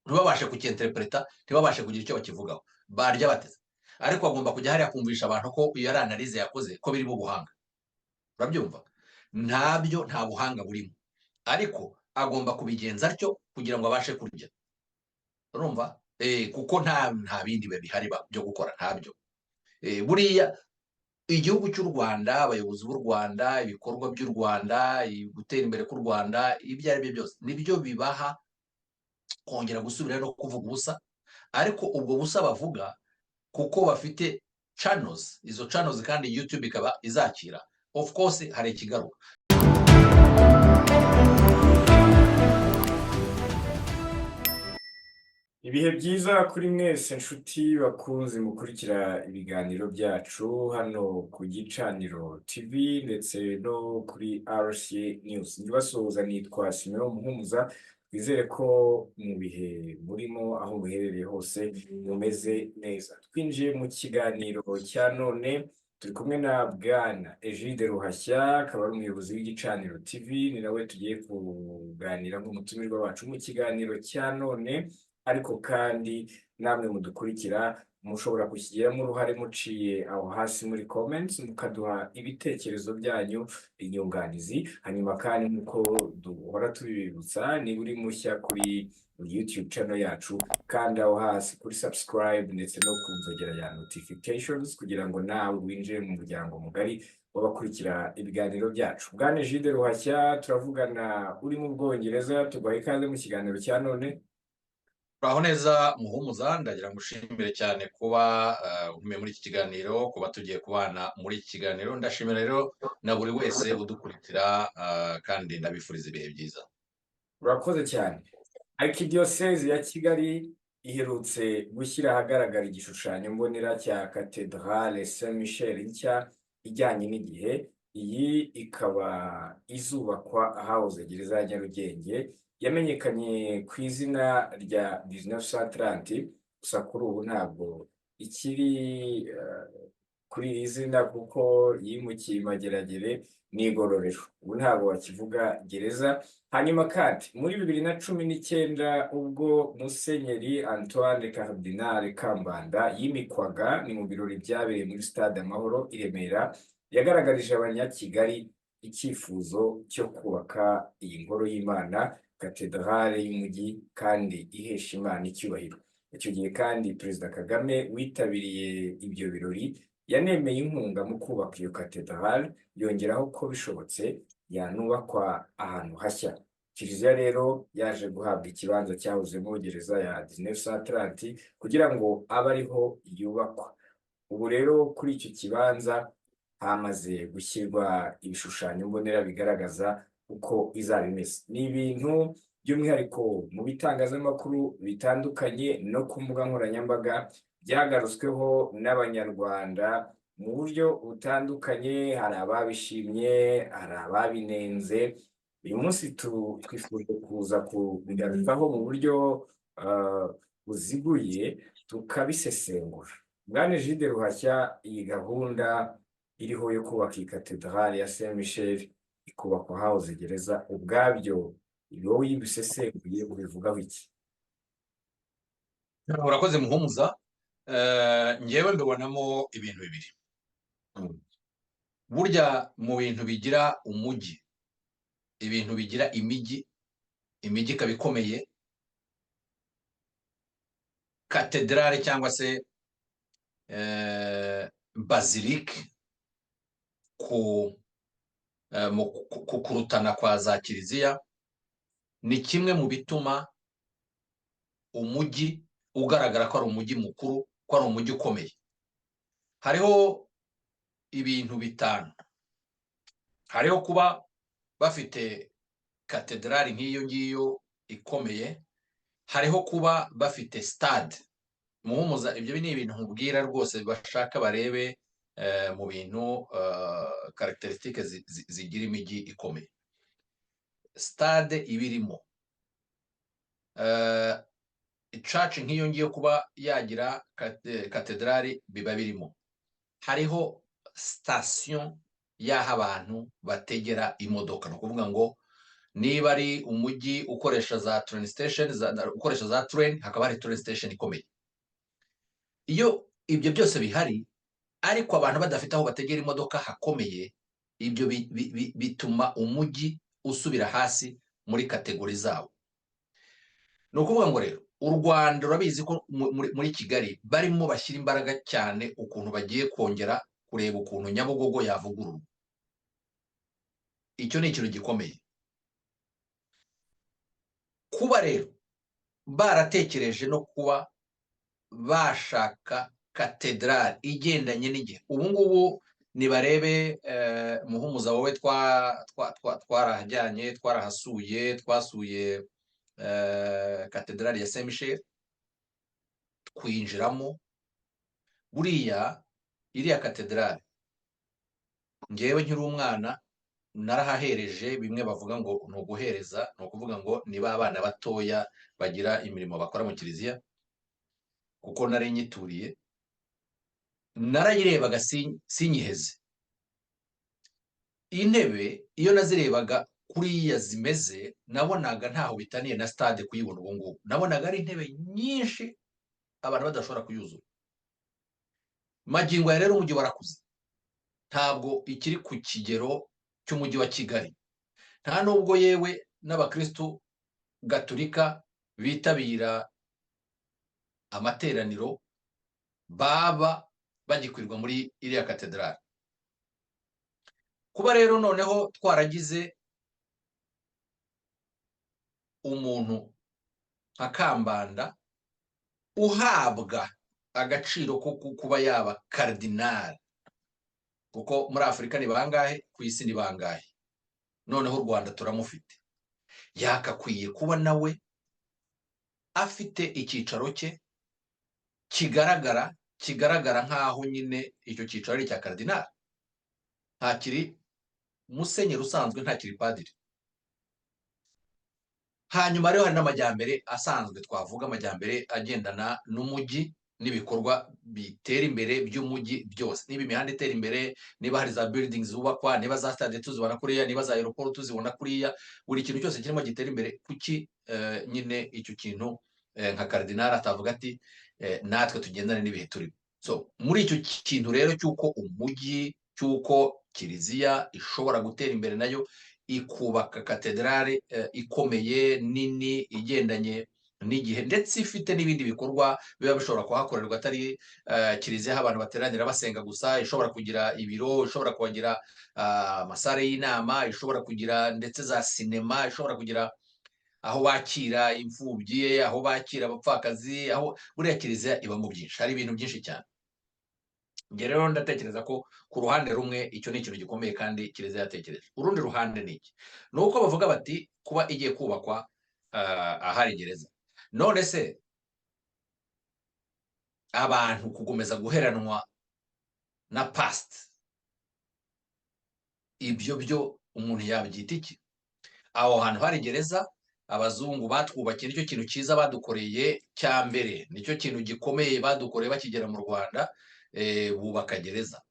ntibabashe kukinterpreta, ntibabashe kugira icyo bakivugaho, barya bateze. Ariko agomba kujya hariya kumvisha abantu ko iyo ari analize yakoze ko birimo ubuhanga, urabyumva? Ntabyo, nta buhanga burimo, ariko agomba kubigenza atyo kugira ngo abashe kurya, urumva? Kuko nta bindi bihari byo gukora, ntabyo. Buriya igihugu cy'u Rwanda, abayobozi b'u Rwanda, ibikorwa by'u Rwanda, gutera imbere k'u Rwanda, ibyo ari byo byose nibyo bibaha kongera gusubira no kuvuga ubusa, ariko ubwo busa bavuga kuko bafite channels, izo channels kandi YouTube ikaba izakira, of course hari ikigaruka. Ibihe byiza kuri mwese nshuti bakunzi mukurikira ibiganiro byacu hano ku Gicaniro TV ndetse no kuri RCA News. Ndibasuhuza, nitwa Simeon Muhumuza. Twizere ko mu bihe murimo aho muherereye hose mumeze neza. Twinjiye mu kiganiro cya none, turi kumwe na Bwana Egide Ruhashya, akaba ari umuyobozi w'Igicaniro TV. Ni nawe tugiye kuganira nk'umutumirwa wacu mu kiganiro cya none. Ariko kandi namwe mudukurikira mushobora kukigiramo uruhare muciye aho hasi muri comments, mukaduha ibitekerezo byanyu, inyunganizi. Hanyuma kandi nk'uko duhora tubibutsa, niba uri mushya kuri YouTube channel yacu, kandi aho hasi kuri subscribe ndetse no ku nzogera ya notifications kugira ngo nawe winjire mu muryango mugari w'abakurikira ibiganiro byacu. Bwana Egide Ruhashya, turavugana uri mu Bwongereza, tuguhaye ikaze mu kiganiro cya none. Uraho neza Muhumuza, ndagira ngo ushimire cyane kuba untumiye muri iki kiganiro, kuba tugiye kubana muri iki kiganiro. Ndashimira rero na buri wese udukurikira, kandi ndabifuriza ibihe byiza. Urakoze cyane. Arikidiyosezi ya Kigali iherutse gushyira ahagaragara igishushanyo mbonera cya Cathedrale Saint Michel nshya ijyanye n'igihe. Iyi ikaba izubakwa ahahoze gereza ya Nyarugenge, yamenyekanye ku izina rya 1930, gusa kuri ubu ntabwo ikiri kuri iri zina kuko yimukiye Mageragere n'Igororero. Ubu ntabwo bakivuga gereza. Hanyuma kandi muri 2019 ubwo Musenyeri Antoine Cardinal Kambanda yimikwaga, ni mu birori byabereye muri Stade Amahoro i Remera, yagaragarije abanyakigali icyifuzo cyo kubaka iyi ngoro y'Imana, katedrale y'umujyi kandi ihesha Imana icyubahiro. Icyo gihe kandi Perezida Kagame witabiriye ibyo birori yanemeye inkunga mu kubaka iyo katedrale, yongeraho ko bishobotse yanubakwa ahantu hashya. Kiliziya rero yaje guhabwa ikibanza cyahozemo gereza ya 1930 kugira ngo abe ariho yubakwa. Ubu rero kuri icyo kibanza hamaze gushyirwa ibishushanyo mbonera bigaragaza uko izaba imeze. Ni ibintu by'umwihariko mu bitangazamakuru bitandukanye no ku mbuga nkoranyambaga byagarutsweho n'Abanyarwanda mu buryo butandukanye. Hari ababishimye, hari ababinenze. Uyu munsi twifuje kuza kubigarukaho mu buryo buziguye, tukabisesengura. Bwana Egide Ruhashya, iyi gahunda iriho yo kubaka iyi katedrale ya Saint Michel ikubakwa ahahoze gereza, ubwabyo wowe iyo ubisesenguye ubivugaho iki? Urakoze Muhumuza. Ngewe mbibonamo ibintu bibiri. Burya mu bintu bigira umujyi, ibintu bigira imijyi ikaba ikomeye, katedrale cyangwa se basilique ku kurutana kwa za kiliziya ni kimwe mu bituma umujyi ugaragara ko ari umujyi mukuru, ko ari umujyi ukomeye. Hariho ibintu bitanu. Hariho kuba bafite katedrali nk'iyo ngiyo ikomeye, hariho kuba bafite stade. Muhumuza, ibyo ni ibintu nkubwira rwose bashaka barebe mu bintu characteristique zigira imijyi ikomeye. Stade ibirimo, church nk'iyo ngiyo kuba yagira katedrali biba birimo. Hariho station y'aho abantu bategera imodoka, no kuvuga ngo niba ari umujyi ukoresha za train station ukoresha za train, hakaba hari train station ikomeye. Iyo ibyo byose bihari ariko abantu badafite aho bategera imodoka hakomeye, ibyo bituma umujyi usubira hasi muri kategori zawo. Ni ukuvuga ngo rero u Rwanda urabizi ko muri Kigali barimo bashyira imbaraga cyane ukuntu bagiye kongera kureba ukuntu Nyabugogo yavugururwa. Icyo ni ikintu gikomeye. Kuba rero baratekereje no kuba bashaka katedrali igendanye n'igihe. Ubu ngubu nibarebe Muhumuza wowe twarahajyanye, twarahasuye, twasuye katedrali ya Saint Michel, twinjiramo. Buriya iriya katedrali ngewe nkiri umwana narahahereje, bimwe bavuga ngo ni uguhereza, ni ukuvuga ngo niba abana batoya bagira imirimo bakora mu kiliziya, kuko nari nyituriye, narayirebaga sinyiheze. Intebe iyo nazirebaga kuriya zimeze, nabonaga ntaho bitaniye na stade kuyibona ubu ngubu. Nabonaga ari intebe nyinshi abantu badashobora kuyuzura. Magingo ya rero umujyi warakuze, ntabwo ikiri ku kigero cy'umujyi wa Kigali. Nta nubwo yewe n'abakristu gatolika bitabira amateraniro baba bagikwirwa muri iriya katedrali. Kuba rero noneho twaragize umuntu nka Kambanda uhabwa agaciro ko kuba yaba karidinali, kuko muri Afurika ni bangahe, ku isi ni bangahe, noneho u Rwanda turamufite. Yakakwiye kuba nawe afite icyicaro cye kigaragara nk'aho nyine icyo cyicaro ari icya karidinali. Ntakiri musenyeri usanzwe, ntakiri padiri. Hanyuma rero hari n'amajyambere asanzwe, twavuga amajyambere agendana n'umujyi n'ibikorwa bitera imbere by'umujyi byose. Niba imihanda itera imbere, niba hari za buildings zubakwa, niba za stade tuzibona kuriya, niba za aeroport tuzibona kuriya, buri kintu cyose kirimo gitera imbere. Kuki nyine icyo kintu nka karidinali atavuga ati natwe tugendane n'ibihe turimo? So muri icyo kintu rero cy'uko umujyi, cy'uko kiliziya ishobora gutera imbere nayo ikubaka katedrali ikomeye, nini, igendanye n'igihe, ndetse ifite n'ibindi bikorwa biba bishobora kuhakorerwa atari kiliziya aho abantu bateranira basenga gusa. Ishobora kugira ibiro, ishobora kugira amasare y'inama, ishobora kugira ndetse za sinema, ishobora kugira aho bakira imfubyi, aho bakira abapfakazi, aho buriya kiliziya ibamo byinshi, hari ibintu byinshi cyane. Njye rero ndatekereza ko ku ruhande rumwe icyo ni ikintu gikomeye kandi kiliziya yatekereje. Urundi ruhande ni iki? Ni uko bavuga bati kuba igiye kubakwa ahari gereza, none se abantu kugomeza guheranwa na past, ibyo byo umuntu yabyita iki? Aho hantu hari gereza, abazungu batwubakiye, nicyo kintu cyiza badukoreye cya mbere, nicyo kintu gikomeye badukoreye bakigera mu Rwanda. Bubaka gereza,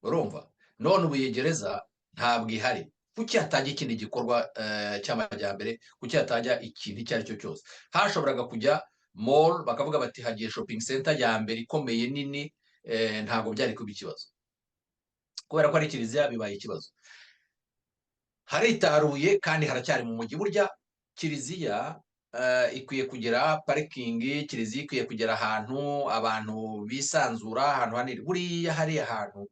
urumva? None ubu iyi gereza ntabwo ihari. Kuki hatajya ikindi gikorwa cy'amajyambere? Kuki hatajya ikintu icyo ari cyo cyose? Hashoboraga kujya mall, bakavuga bati hagiye shopping center ya mbere ikomeye nini, ntabwo byari kuba ikibazo. Kubera ko ari kiliziya bibaye ikibazo. Haritaruye kandi haracyari mu mujyi. Burya kiliziya ikwiye kugira parikingi, kiliziya ikwiye kugera ahantu abantu bisanzura, ahantu hanini. Buriya hariya hantu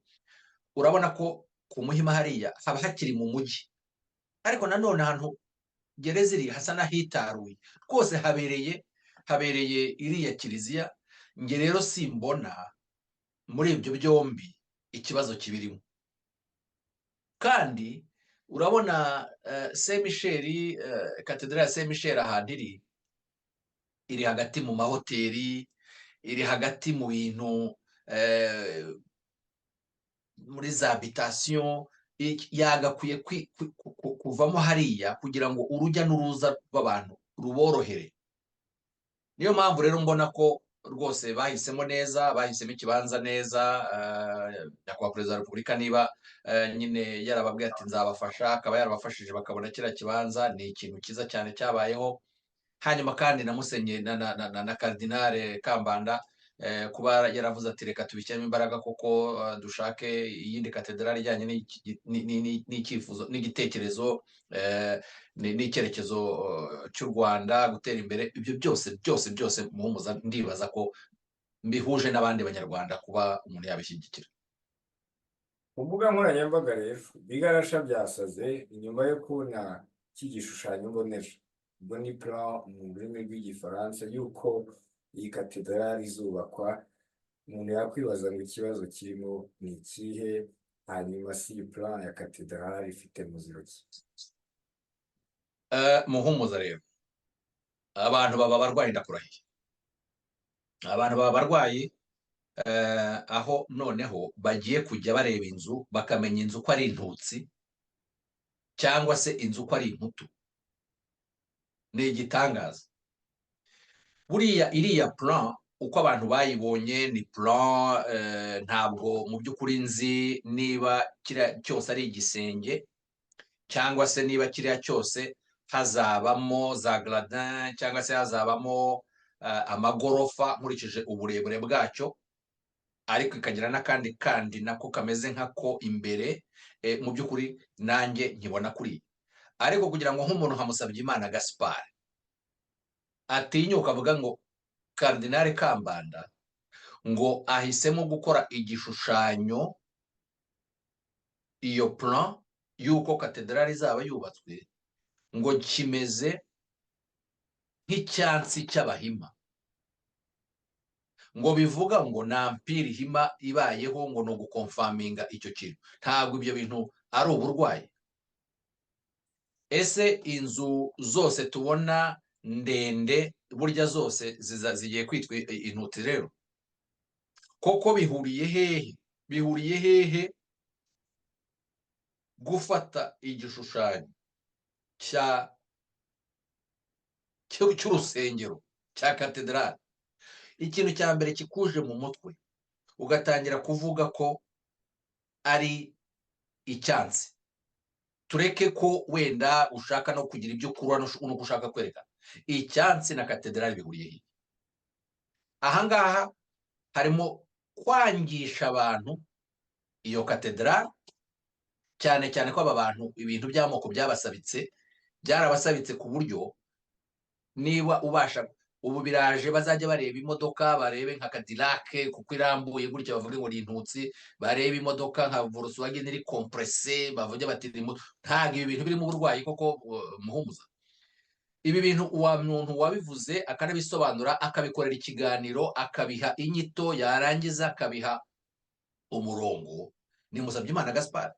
urabona ko ku Muhima hariya haba hakiri mu mujyi, ariko nanone ahantu gereza iri hasa n'ahitaruye rwose, habereye iriya kiliziya. Nge rero simbona muri ibyo byombi ikibazo kibirimo. Kandi urabona Saint Michel, katedrali ya Saint Michel ahantu iri hagati mu mahoteli, iri hagati mu bintu muri za habitation. Yagakwiye kuvamo hariya kugira ngo urujya n'uruza rw'abantu ruborohere. Niyo mpamvu rero mbona ko rwose bahisemo neza, bahisemo ikibanza neza. Nyakubahwa perezida wa repubulika niba nyine yarababwiye ati nzabafasha, akaba yarabafashije bakabona kiriya kibanza, ni ikintu cyiza cyane cyabayeho. Hanyuma kandi na musenye na Karidinale Kambanda kuba yaravuze ati reka tubishyiremo imbaraga kuko dushake iyindi katedrali ijyanye n'icyifuzo n'igitekerezo n'icyerekezo cy'u Rwanda gutera imbere. Ibyo byose Muhumuza ndibaza ko mbihuje n'abandi banyarwanda kuba umuntu yabishyigikira. Ku mbuga nkoranyambaga rero bigarasha byasaze inyuma yo kubona iki gishushanyo mbonera, ubwo ni plan mu rurimi rw'igifaransa y'uko iyi katedrali izubakwa. Umuntu yakwibaza ngo ikibazo kirimo ni ikihe, hanyuma si iyi plan ya katedrali ifite muziro ki? Muhumuza rero, abantu baba barwayi, ndakurahiye, abantu baba barwayi aho noneho bagiye kujya bareba inzu bakamenya inzu ko ari intutsi cyangwa se inzu ko ari inkutu. Ni igitangaza. Buriya iriya plan uko abantu bayibonye ni plan, ntabwo mu by'ukuri nzi niba kiriya cyose ari igisenge cyangwa se niba kiriya cyose hazabamo za gradin cyangwa se hazabamo amagorofa nkurikije uburebure bwacyo, ariko ikagira n'akandi kandi nako kameze nkako imbere. Mu by'ukuri nanjye nkibona kuri, ariko kugira ngo nk'umuntu nka Musabyimana Gaspard atinyuka avuga ngo Karidinali Kambanda ngo ahisemo gukora igishushanyo, iyo plan y'uko katedrali izaba yubatswe, ngo kimeze nk'icyansi cy'Abahima, ngo bivuga ngo na mpiri hima ibayeho, ngo ni ugukonfaminga icyo kintu. Ntabwo ibyo bintu ari uburwayi? Ese inzu zose tubona ndende burya zose zigiye kwitwa intuti rero? Koko bihuriye hehe? Bihuriye hehe gufata igishushanyo cy'urusengero cya katedrali, ikintu cya mbere kikuje mu mutwe ugatangira kuvuga ko ari icyansi? Tureke ko wenda ushaka no kugira ibyo kurura nuko ushaka kwerekana. Icyansi na katedrali bihuriye hehe? Ahangaha harimo kwangisha abantu iyo katedrali, cyane cyane ko aba bantu ibintu by'amoko byarabasabitse ku buryo niba ubasha, ubu biraje bazajya bareba imodoka, barebe nka Cadillac kuko irambuye gutya bavuge ngo ni intutsi, bareba imodoka nka Volkswagen iri compressé bavuge bati ntabwo ibi bintu birimo uburwayi koko. Muhumuza, ibi bintu uwa muntu wabivuze akanabisobanura akabikorera ikiganiro akabiha inyito yarangiza akabiha umurongo ni Musabyimana Gaspard.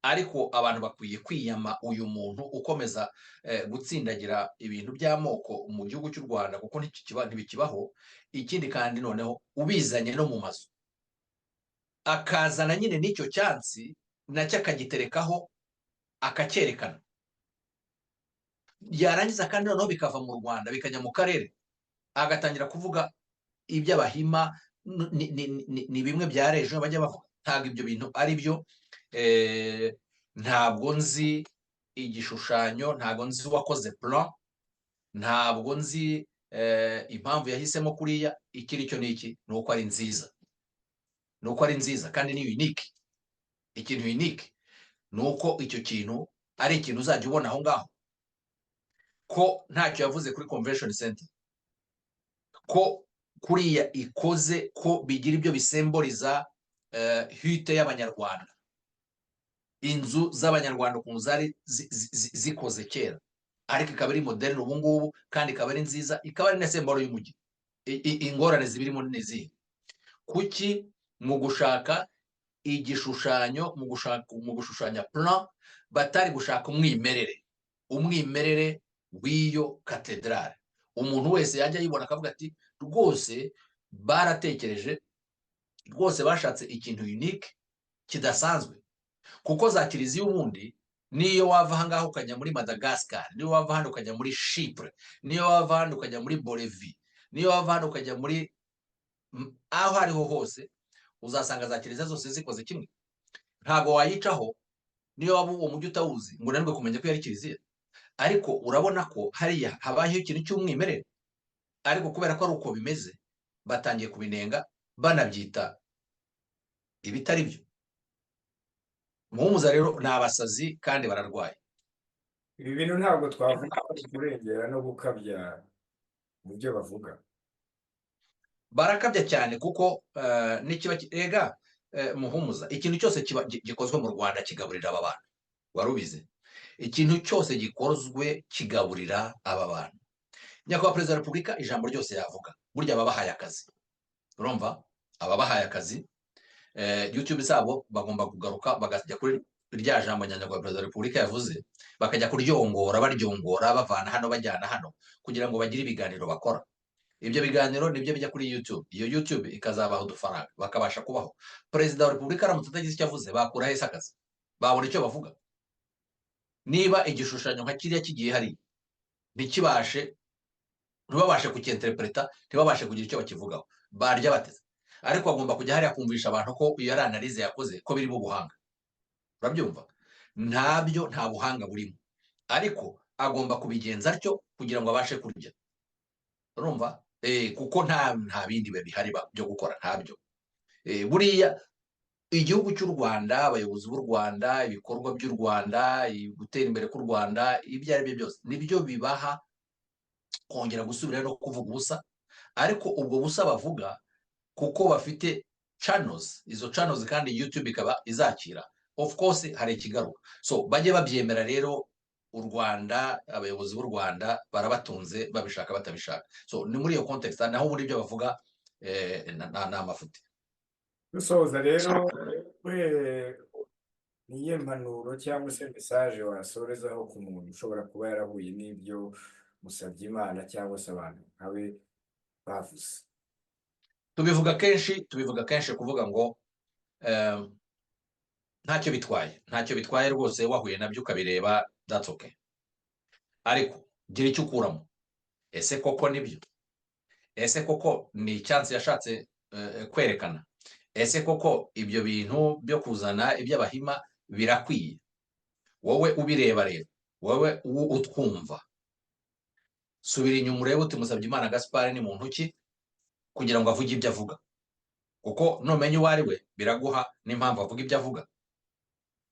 Ariko abantu bakwiye kwiyama uyu muntu ukomeza gutsindagira ibintu by'amoko mu gihugu cy'u Rwanda, kuko ntibikibaho. Ikindi kandi noneho ubizanye no mu mazu, akazana nyine n'icyo cyansi nacyo akagiterekaho akacyerekana, yarangiza kandi noneho bikava mu Rwanda bikajya mu karere, agatangira kuvuga iby'Abahima ni bimwe bya rejo bajya bavuga. Ntabwo ibyo bintu ari byo. Ntabwo nzi igishushanyo, ntabwo nzi uwakoze plan, ntabwo nzi impamvu yahisemo kuriya. Ikiri cyo ni iki, ni uko ari nziza, ni uko ari nziza kandi ni unique. Ikintu unique ni uko icyo kintu ari ikintu uzajya ubona aho ngaho, ko ntacyo yavuze kuri convention center, ko kuriya ikoze, ko bigira ibyo bisemboriza hute y'Abanyarwanda, inzu z'Abanyarwanda ukuntu zari zikoze kera, ariko ikaba ari moderne ubu ngubu kandi ikaba ari nziza, ikaba ari na semboro y'umujyi. Ingorane zibirimo ni izihe? Kuki mu gushaka igishushanyo, mu gushushanya plan, batari gushaka umwimerere w'iyo katedrali? Umuntu wese yajya yibona akavuga ati rwose baratekereje, rwose bashatse ikintu unique kidasanzwe. Kuko za kiliziya ubundi, niyo wava ahangaha ukajya muri Madagascar, niyo wava hano ukajya muri Chypre, niyo wava hano ukajya muri Bolivie, niyo wava hano ukajya muri aho ariho hose uzasanga za kiliziya zose zikoze kimwe. Ntabwo wayicaho niyo waba uwo mujyi utawuzi ngo unanirwe kumenya ko yari kiliziya, ariko urabona ko hariya habayeho ikintu cy'umwimerere, ariko kubera ko ari uko bimeze batangiye kubinenga banabyita ibitari byo. Muhumuza rero ni abasazi kandi bararwaye. ibi bintu ntabwo twavuga kurengera no gukabya mu byo bavuga. Barakabya cyane kuko n'ikiba rega Muhumuza, ikintu cyose gikozwe mu Rwanda kigaburira aba bantu, wari ubizi? Ikintu cyose gikozwe kigaburira aba bantu. Nyakubahwa Perezida wa Repubulika ijambo ryose yavuga burya ababahaye akazi, urumva, ababahaye akazi YouTube zabo bagomba kugaruka bakajya kuri rya jambo Nyakubahwa Perezida wa Repubulika yavuze, bakajya kuryongora baryongora bavana hano bajyana hano kugira ngo bagire ibiganiro bakora. Ibyo biganiro nibyo bijya kuri YouTube, iyo YouTube ikazabaha udufaranga bakabasha kubaho. Perezida wa Repubulika aramutse atagize icyo avuze bakura hese akazi, babura icyo bavuga. Niba igishushanyo nka kiriya kigiye hari ntibabashe kucyinterpreta, ntibabashe kugira icyo bakivugaho, barya bateze. Ariko agomba kujya hariya kumvisha abantu ko iyo ari analize yakoze ko birimo ubuhanga. Urabyumva? Ntabyo, nta buhanga burimo, ariko agomba kubigenza atyo kugira ngo abashe kurya. Urumva? Kuko nta bindi bihari byo gukora, ntabyo. Buriya igihugu cy'u Rwanda, abayobozi b'u Rwanda, ibikorwa by'u Rwanda, gutera imbere k'u Rwanda, ibyo ari byo byose nibyo bibaha kongera gusubira no kuvuga ubusa. Ariko ubwo busa bavuga kuko bafite channels, izo channels kandi YouTube ikaba izakira, of course hari ikigaruka. So bajye babyemera rero, u Rwanda, abayobozi b'u Rwanda barabatunze babishaka batabishaka. So ni muri iyo context naho muri ibyo bavuga na amafuti. Dusoza rero, niyo mpanuro cyangwa se message wasorezaho ku muntu ushobora kuba yarahuye n'ibyo Musabyimana cyangwa se abantu nkawe bavuze? Tubivuga kenshi kuvuga ngo ntacyo bitwaye rwose, wahuye nabyo ukabireba, that's okay. Ariko gira icyo ukuramo. Ese koko nibyo? Ese koko ni icyansi yashatse kwerekana? Ese koko ibyo bintu byo kuzana iby'abahima birakwiye? Wowe ubireba rero, wowe utwumva, subira inyuma urebe uti Musabyimana Gaspard ni muntu ki kugira ngo avuge ibyo avuga, kuko numenya uwo ari we biraguha n'impamvu avuga ibyo avuga.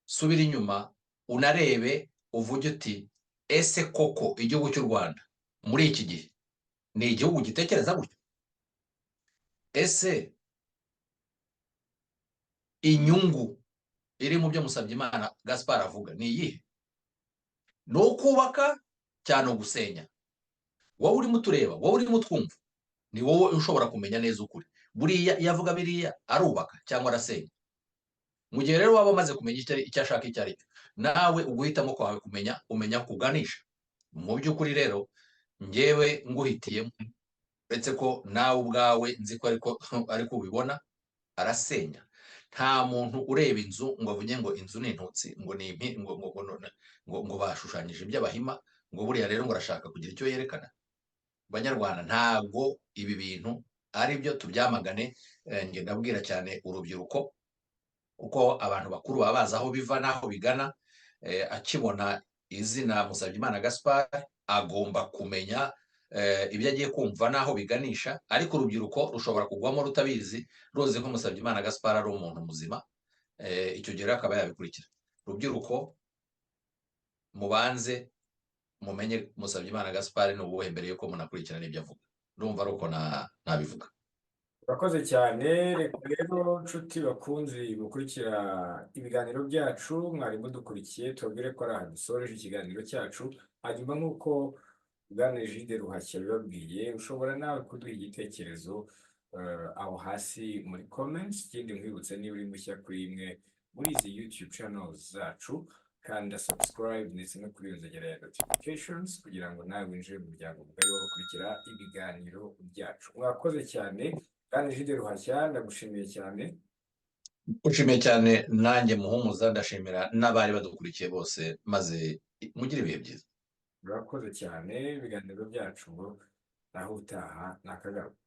Subira inyuma unarebe uvuge uti ese koko igihugu cy'u Rwanda muri iki gihe ni igihugu gitekereza gutyo? Ese inyungu iri mu byo Musabyimana Gaspard avuga ni iyihe? Ni ukubaka cyane ugusenya? Wowe urimo utureba, wowe urimo utwumva, ni wowe ushobora kumenya neza ukuri. Buriya iyo avuga biriya arubaka cyangwa arasenya. Mu gihe rero waba umaze kumenya icyo ashaka icyo ari cyo, nawe uguhitamo kwawe umenya kuganisha. Mu by'ukuri rero njyewe nguhitiyemo, uretse ko nawe ubwawe nzi ko ariko ubibona, arasenya. Nta muntu ureba inzu ngo avuge ngo inzu ni intutsi, ngo ni impi, ngo bashushanyije iby'abahima, ngo buriya rero ngo arashaka kugira icyo yerekana. Banyarwanda, ntabwo ibi bintu ari byo, tubyamagane. Nge ndabwira cyane urubyiruko, kuko abantu bakuru baba bazi aho biva n'aho bigana. Akibona izina Musabyimana Gaspard agomba kumenya ibyo agiye kumva n'aho biganisha. Ariko urubyiruko rushobora kugwamo rutabizi, ruzi ko Musabyimana Gaspard ari umuntu muzima, icyo gihe akaba yabikurikira. Urubyiruko mubanze mumenye Musabyimana Gaspard ni ubuhe mbere yuko munakurikirana ibyo avuga. Ndumva ari uko nabivuga. Urakoze cyane. Reka rero nshuti bakunzi mukurikira ibiganiro byacu, mwari mudukurikiye, tubabwire ko ari aha dusoreje ikiganiro cyacu. Hanyuma nk'uko Bwana Egide Ruhashya bibabwiye, ushobora nawe kuduha igitekerezo aho hasi muri comments. Ikindi nkwibutsa, niba uri mushya kuri imwe muri izi YouTube channels zacu, kanda subscribe ndetse no kuri iyo nzogera ya notifications kugira ngo nawe winjire mu muryango mugari wo gukurikira ibiganiro byacu. Mwakoze cyane. Bwana Egide Ruhashya, ndagushimiye cyane. Ushimiye cyane nanjye Muhumuza, ndashimira n'abari badukurikiye bose, maze mugire ibihe byiza. Murakoze cyane. Ibiganiro byacu ngo naho utaha nakagaruka.